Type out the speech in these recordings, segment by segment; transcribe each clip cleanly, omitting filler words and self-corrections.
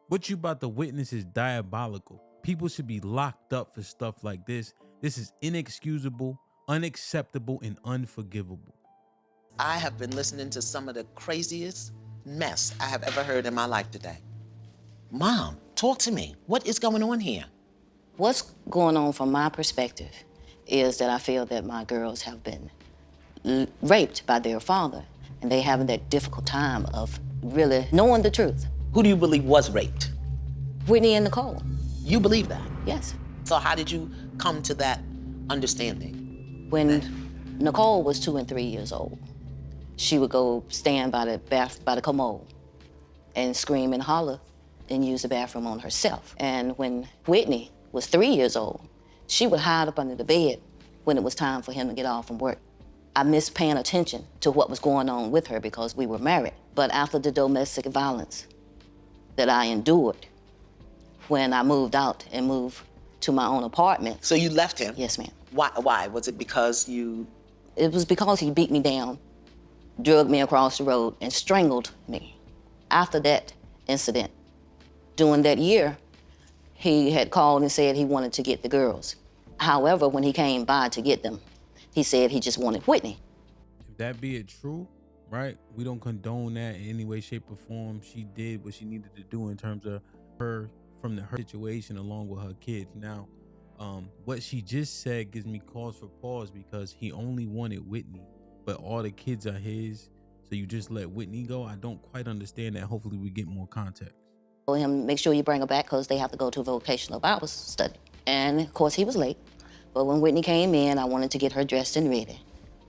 What you about to witness is diabolical. People should be locked up for stuff like this. This is inexcusable, unacceptable, and unforgivable. I have been listening to some of the craziest mess I have ever heard in my life today. Mom, talk to me. What is going on here? What's going on from my perspective is that I feel that my girls have been raped by their father, and they having that difficult time of really knowing the truth. Who do you believe was raped? Whitney and Nicole. You believe that? Yes. So how did you come to that understanding? When Nicole was 2 and 3 years old, she would go stand by the commode and scream and holler and use the bathroom on herself. And when Whitney was 3 years old, she would hide up under the bed when it was time for him to get off from work. I missed paying attention to what was going on with her because we were married. But after the domestic violence that I endured, when I moved out and moved to my own apartment. So you left him? Yes, ma'am. Why? Was it because you? It was because he beat me down, drugged me across the road, and strangled me. After that incident, during that year, he had called and said he wanted to get the girls. However, when he came by to get them, he said he just wanted Whitney. If that be it true, right? We don't condone that in any way, shape, or form. She did what she needed to do in terms of her situation along with her kids. Now, what she just said gives me cause for pause because he only wanted Whitney, but all the kids are his. So you just let Whitney go? I don't quite understand that. Hopefully we get more context. Told him, make sure you bring her back because they have to go to a vocational Bible study. And of course he was late. But when Whitney came in, I wanted to get her dressed and ready.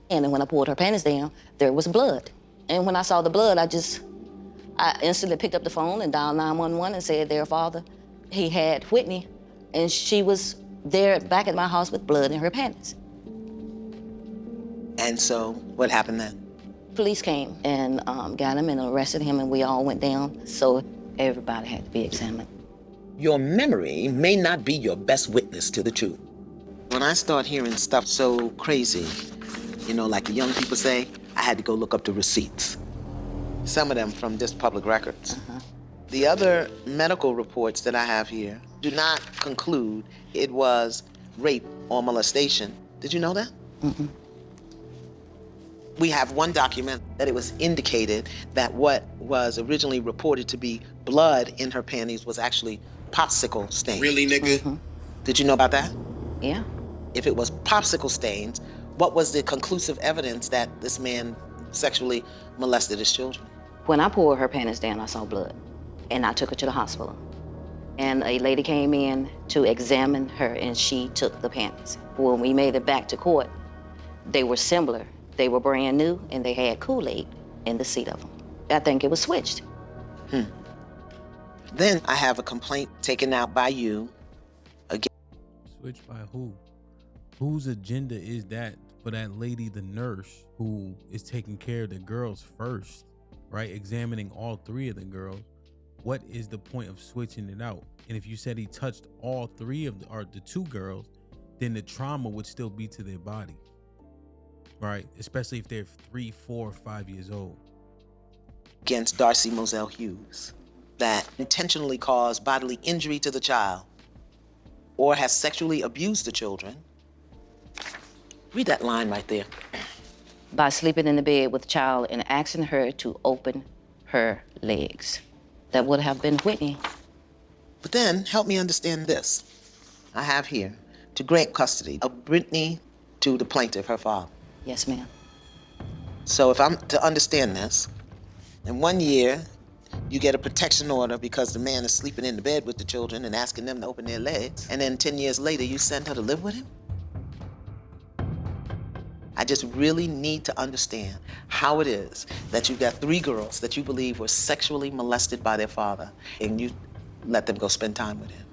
And then when I pulled her panties down, there was blood. And when I saw the blood, I instantly picked up the phone and dialed 911 and said their father, he had Whitney, and she was there back at my house with blood in her panties. And so, what happened then? Police came and got him and arrested him, and we all went down. So everybody had to be examined. Your memory may not be your best witness to the truth. When I start hearing stuff so crazy, you know, like the young people say, I had to go look up the receipts. Some of them from just public records. The other medical reports that I have here do not conclude it was rape or molestation. Did you know that? Mm-mm. We have one document that it was indicated that what was originally reported to be blood in her panties was actually popsicle stains. Really, nigga? Mm-hmm. Did you know about that? Yeah. If it was popsicle stains, what was the conclusive evidence that this man sexually molested his children? When I pulled her panties down, I saw blood, and I took her to the hospital. And a lady came in to examine her, and she took the panties. When we made it back to court, they were similar. They were brand new, and they had Kool-Aid in the seat of them. I think it was switched. Then I have a complaint taken out by you again. Switched by who? Whose agenda is that for that lady, the nurse, who is taking care of the girls first, right? Examining all three of the girls. What is the point of switching it out? And if you said he touched all three of the two girls, then the trauma would still be to their body, right? Especially if they're 3, 4, 5 years old. Against Darcy Moselle Hughes, that intentionally caused bodily injury to the child or has sexually abused the children. Read that line right there. By sleeping in the bed with the child and asking her to open her legs. That would have been Whitney. But then, help me understand this. I have here, to grant custody of Brittany to the plaintiff, her father. Yes, ma'am. So if I'm to understand this, in 1 year, you get a protection order because the man is sleeping in the bed with the children and asking them to open their legs, and then 10 years later, you send her to live with him? I just really need to understand how it is that you got 3 girls that you believe were sexually molested by their father, and you let them go spend time with him.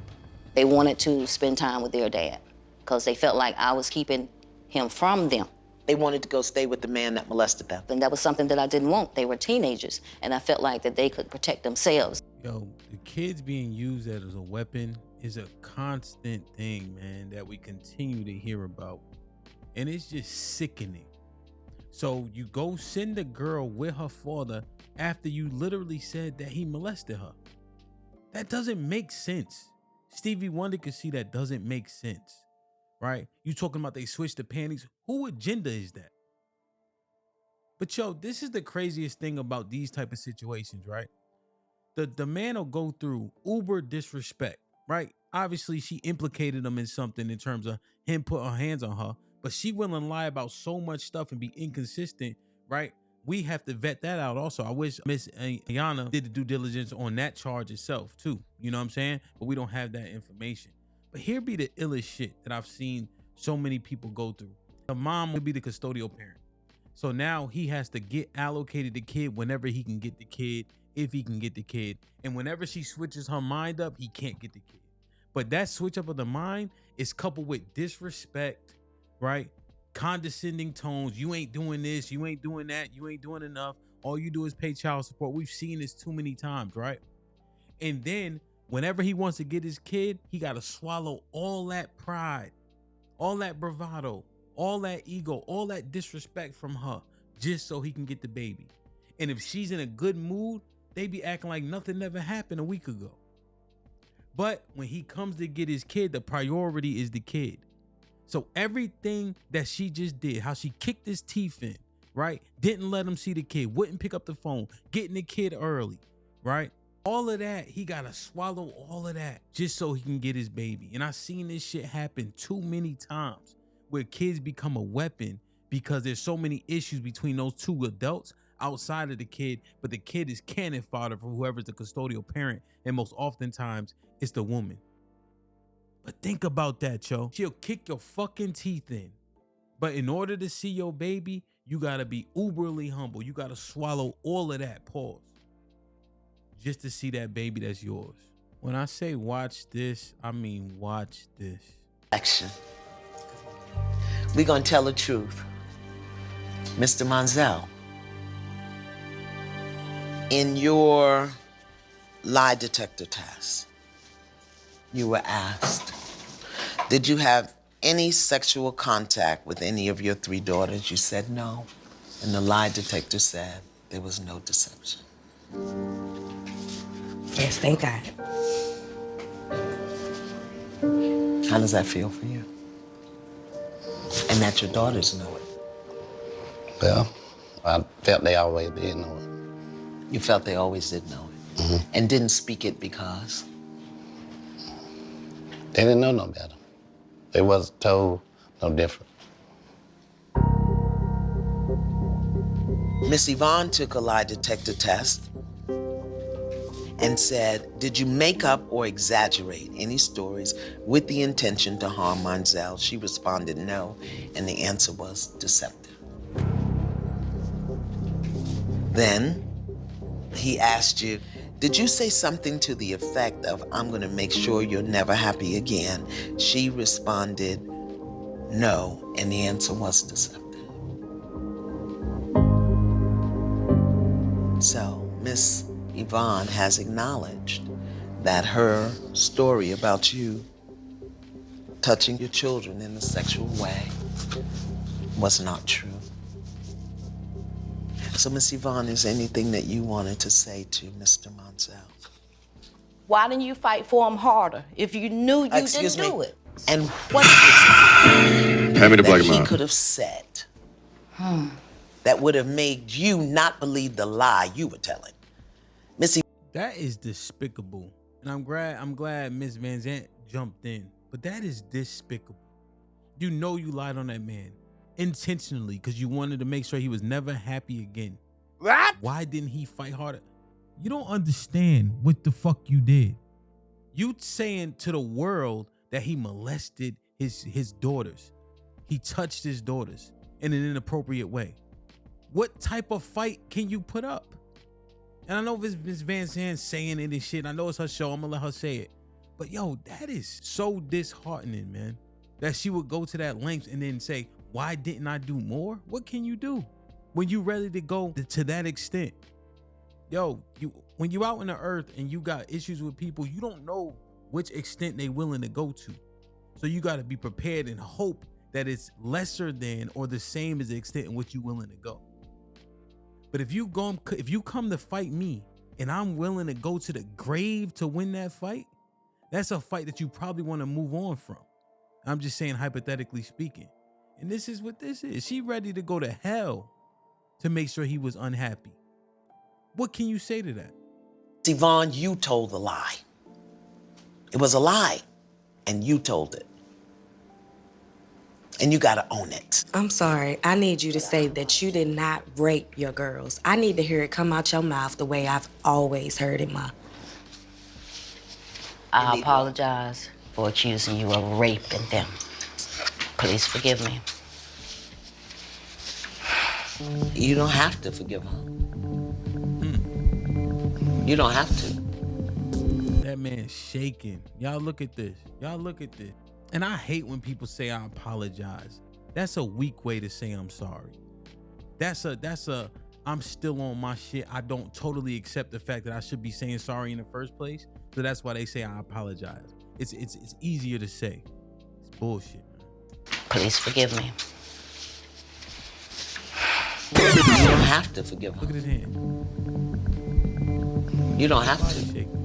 They wanted to spend time with their dad because they felt like I was keeping him from them. They wanted to go stay with the man that molested them. And that was something that I didn't want. They were teenagers, and I felt like that they could protect themselves. Yo, the kids being used as a weapon is a constant thing, man, that we continue to hear about. And it's just sickening. So you go send a girl with her father after you literally said that he molested her. That doesn't make sense. Stevie Wonder could see that doesn't make sense, right? You talking about they switched the panties. Who agenda is that? But yo, this is the craziest thing about these type of situations, right? The man will go through uber disrespect, right? Obviously, she implicated him in something in terms of him putting her hands on her, but she willing to lie about so much stuff and be inconsistent, right? We have to vet that out also. I wish Miss Ayana did the due diligence on that charge itself too. You know what I'm saying? But we don't have that information. But here be the illest shit that I've seen so many people go through. The mom would be the custodial parent. So now he has to get allocated the kid whenever he can get the kid, if he can get the kid. And whenever she switches her mind up, he can't get the kid. But that switch up of the mind is coupled with disrespect, right? Condescending tones. You ain't doing this. You ain't doing that. You ain't doing enough. All you do is pay child support. We've seen this too many times, right? And then whenever he wants to get his kid, he got to swallow all that pride, all that bravado, all that ego, all that disrespect from her just so he can get the baby. And if she's in a good mood, they be acting like nothing never happened a week ago. But when he comes to get his kid, the priority is the kid. So everything that she just did, how she kicked his teeth in, right? Didn't let him see the kid, wouldn't pick up the phone, getting the kid early, right? All of that, he got to swallow all of that just so he can get his baby. And I've seen this shit happen too many times where kids become a weapon because there's so many issues between those two adults outside of the kid, but the kid is cannon fodder for whoever's the custodial parent, and most oftentimes it's the woman. But think about that, yo. She'll kick your fucking teeth in, but in order to see your baby, you gotta be uberly humble. You gotta swallow all of that, pause, just to see that baby that's yours. When I say watch this, I mean watch this. Action. We're gonna tell the truth. Mr. Monzel, in your lie detector test, you were asked, did you have any sexual contact with any of your 3 daughters? You said no. And the lie detector said there was no deception. Yes, thank God. How does that feel for you? And that your daughters know it. Well, I felt they always did know it. You felt they always did know it. Mm-hmm. And didn't speak it because? They didn't know no better. They wasn't told no different. Miss Yvonne took a lie detector test and said, did you make up or exaggerate any stories with the intention to harm Monzel? She responded no, and the answer was deceptive. Then he asked you, did you say something to the effect of, I'm gonna make sure you're never happy again? She responded no, and the answer was deceptive. So Miss Yvonne has acknowledged that her story about you touching your children in a sexual way was not true. So Miss Yvonne, is there anything that you wanted to say to Mr. Monzel? Why didn't you fight for him harder if you knew you Excuse didn't me. do it? And what is Hand me the that black he man. could have said that would have made you not believe the lie you were telling? Miss That is despicable. And I'm glad Miss Van Zant jumped in. But that is despicable. You know you lied on that man intentionally because you wanted to make sure he was never happy again. What? Why didn't he fight harder? You don't understand what the fuck you did. You saying to the world that he molested his daughters. He touched his daughters in an inappropriate way. What type of fight can you put up? And I know Miss Van Zandt saying it and shit. I know it's her show. I'm gonna let her say it. But yo, that is so disheartening, man. That she would go to that length and then say, why didn't I do more? What can you do when you ready to go to that extent? Yo, when you out in the earth and you got issues with people, you don't know which extent they willing to go to. So you got to be prepared and hope that it's lesser than or the same as the extent in which you willing to go. But if you come to fight me and I'm willing to go to the grave to win that fight, that's a fight that you probably want to move on from. I'm just saying, hypothetically speaking. And this is what this is. She ready to go to hell to make sure he was unhappy. What can you say to that? Yvonne, you told the lie. It was a lie, and you told it. And you gotta own it. I'm sorry. I need you to say that you did not rape your girls. I need to hear it come out your mouth the way I've always heard it, Ma. I apologize for accusing you of raping them. Please forgive me. You don't have to forgive her. You don't have to. That man's shaking. Y'all look at this. Y'all look at this. And I hate when people say I apologize. That's a weak way to say I'm sorry. That's a I'm still on my shit. I don't totally accept the fact that I should be saying sorry in the first place. So that's why they say I apologize. It's easier to say. It's bullshit, man. Please forgive me. You don't have to forgive her. Look at his hand. You don't have Body to. shaking.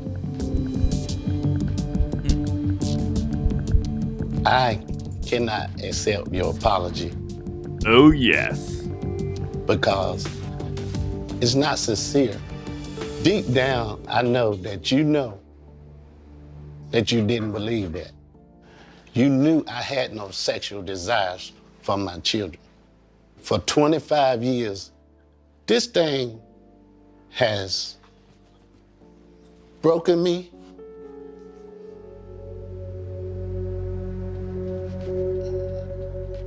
I cannot accept your apology Oh, yes. because it's not sincere. Deep down, I know that you didn't believe that. You knew I had no sexual desires for my children. For 25 years, this thing has broken me.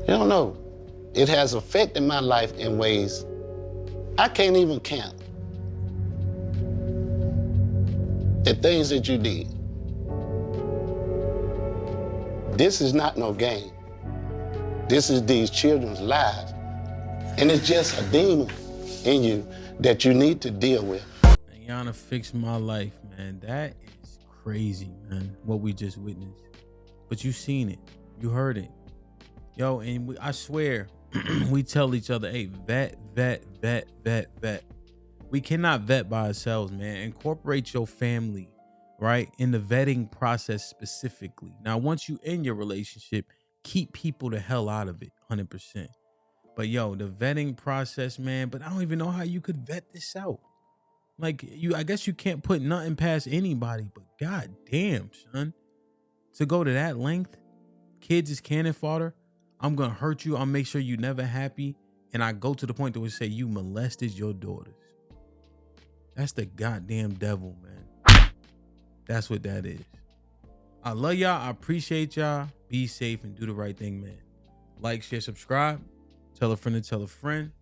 You don't know. It has affected my life in ways I can't even count. The things that you did. This is not no game. This is these children's lives. And it's just a demon in you that you need to deal with. Yana fixed my life, man. That is crazy, man, what we just witnessed. But you seen it. You heard it. Yo, and I swear, we tell each other, hey, vet. We cannot vet by ourselves, man. Incorporate your family, right, in the vetting process specifically. Now, once you in your relationship, keep people the hell out of it, 100%. But yo, the vetting process, man, but I don't even know how you could vet this out. Like, I guess you can't put nothing past anybody, but god damn, son. To go to that length, kids is cannon fodder. I'm gonna hurt you. I'll make sure you never happy. And I go to the point that would say you molested your daughters. That's the goddamn devil, man. That's what that is. I love y'all. I appreciate y'all. Be safe and do the right thing, man. Like, share, subscribe. Tell a friend to tell a friend.